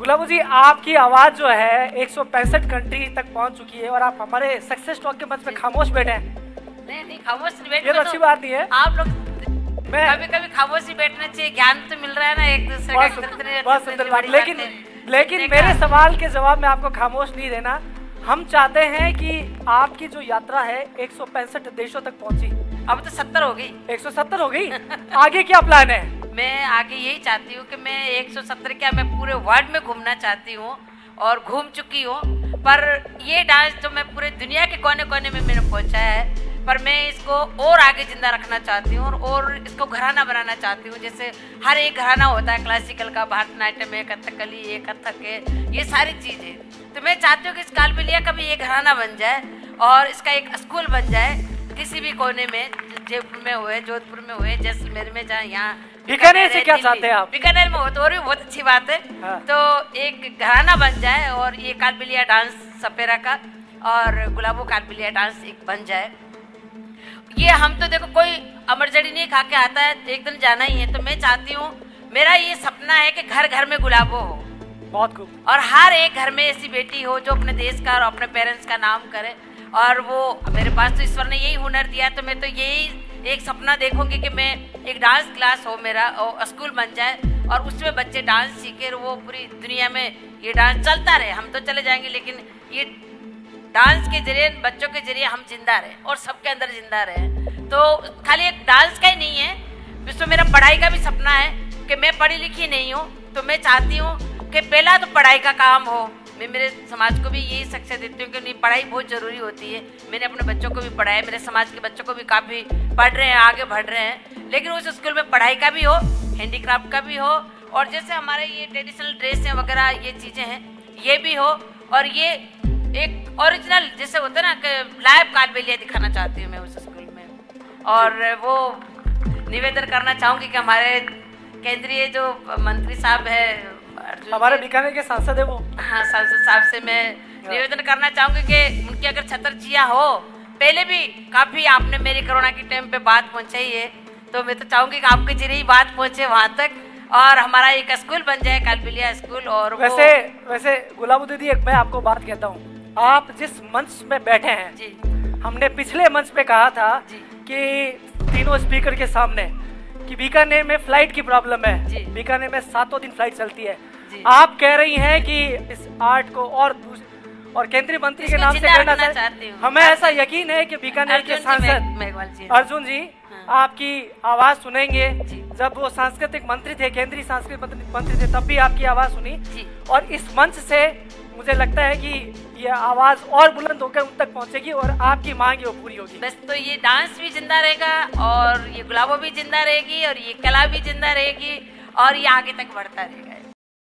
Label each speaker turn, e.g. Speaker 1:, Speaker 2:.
Speaker 1: गुलाबो जी, आपकी आवाज जो है 165 कंट्री तक पहुंच चुकी है और आप हमारे सक्सेस टॉक के मंच पे खामोश बैठे हैं।
Speaker 2: नहीं खामोश नहीं बैठे,
Speaker 1: ये तो अच्छी बात नहीं है।
Speaker 2: आप लोग कभी कभी खामोश ही बैठना चाहिए, ज्ञान तो मिल रहा है ना एक दूसरे का।
Speaker 1: बहुत सुंदर बात। लेकिन मेरे सवाल के जवाब में आपको खामोश नहीं रहना। हम चाहते हैं कि आपकी जो यात्रा है 165 देशों तक पहुंची।
Speaker 2: अब तो 70 हो गई।
Speaker 1: 170 हो गई। आगे क्या प्लान है?
Speaker 2: मैं आगे यही चाहती हूँ कि मैं 170 क्या, मैं पूरे वर्ल्ड में घूमना चाहती हूँ और घूम चुकी हूँ। पर ये डांस जो मैं पूरे दुनिया के कोने कोने में मैंने पहुँचाया है, पर मैं इसको और आगे जिंदा रखना चाहती हूँ और इसको घराना बनाना चाहती हूँ। जैसे हर एक घराना होता है क्लासिकल का, भरतनाट्यम है, कथकली है, कथक है, ये सारी चीज़ें। तो मैं चाहती हूँ कि इस कालबेलिया का भी एक घराना बन जाए और इसका एक स्कूल बन जाए किसी भी कोने में, जयपुर में हुए, जोधपुर में हुए, जैसलमेर में, जहाँ यहाँ
Speaker 1: बीकानेर से क्या चाहते हैं आप?
Speaker 2: बीकानेर में हो तो और भी बहुत अच्छी बात है। हाँ। तो एक घराना बन जाए और ये कालबेलिया डांस सपेरा का और गुलाबो कालबेलिया डांस एक बन जाए। ये हम तो देखो कोई अमरजड़ी नहीं खा के आता है, एक दिन जाना ही है। तो मैं चाहती हूँ, मेरा ये सपना है कि घर घर में गुलाबो हो।
Speaker 1: बहुत खूब।
Speaker 2: और हर एक घर में ऐसी बेटी हो जो अपने देश का और अपने पेरेंट्स का नाम करे। और वो मेरे पास तो ईश्वर ने यही हुनर दिया, तो मैं तो यही एक सपना देखूंगी कि मैं एक डांस क्लास हो मेरा और स्कूल बन जाए और उसमें बच्चे डांस सीखे, वो पूरी दुनिया में ये डांस चलता रहे। हम तो चले जाएंगे लेकिन ये डांस के जरिए, बच्चों के जरिए हम जिंदा रहे और सबके अंदर जिंदा रहे। तो खाली एक डांस का ही नहीं है, इसमें मेरा पढ़ाई का भी सपना है कि मैं पढ़ी लिखी नहीं हूँ, तो मैं चाहती हूँ कि पहला तो पढ़ाई का काम हो। मैं मेरे समाज को भी यही शिक्षा देती हूँ कि नहीं, पढ़ाई बहुत ज़रूरी होती है। मैंने अपने बच्चों को भी पढ़ाया, मेरे समाज के बच्चों को भी काफ़ी पढ़ रहे हैं, आगे बढ़ रहे हैं। लेकिन उस स्कूल में पढ़ाई का भी हो, हैंडीक्राफ्ट का भी हो, और जैसे हमारे ये ट्रेडिशनल ड्रेस हैं वगैरह, ये चीज़ें हैं, ये भी हो। और ये एक ओरिजिनल जैसे होता है ना कि लाइव कालबेलिया दिखाना चाहती हूँ मैं उस स्कूल में। और वो निवेदन करना चाहूँगी कि हमारे केंद्रीय जो मंत्री साहब है,
Speaker 1: हमारे बीकानेर के सांसद है वो,
Speaker 2: हाँ, सांसद साहब से मैं निवेदन करना चाहूँगी कि उनकी अगर छतरछिया हो, पहले भी काफ़ी आपने मेरी कोरोना के टाइम पे बात पहुँचाई है, तो मैं तो चाहूँगी कि आपके जरिए ही बात पहुँचे वहाँ तक और हमारा एक स्कूल बन जाए, कालबेलिया स्कूल। और
Speaker 1: वैसे गुलाबो दीदी, एक मैं आपको बात कहता हूँ, आप जिस मंच में बैठे हैं जी, हमने पिछले मंच पे कहा था कि तीनों स्पीकर के सामने कि बीकानेर में फ्लाइट की प्रॉब्लम है, बीकानेर में 7 दिन फ्लाइट चलती है। आप कह रही हैं कि इस आर्ट को और केंद्रीय मंत्री के नाम से करना चाहती हूँ। हमें ऐसा यकीन है कि बीकानेर के सांसद अर्जुन जी आपकी आवाज सुनेंगे। जब वो सांस्कृतिक मंत्री थे, केंद्रीय सांस्कृतिक मंत्री थे, तब भी आपकी आवाज सुनी। और इस मंच से मुझे लगता है कि ये आवाज और बुलंद होकर उन तक पहुंचेगी और आपकी मांग वो पूरी होगी।
Speaker 2: बस तो ये डांस भी जिंदा रहेगा और ये गुलाबो भी जिंदा रहेगी और ये कला भी जिंदा रहेगी और ये आगे तक बढ़ता रहेगा।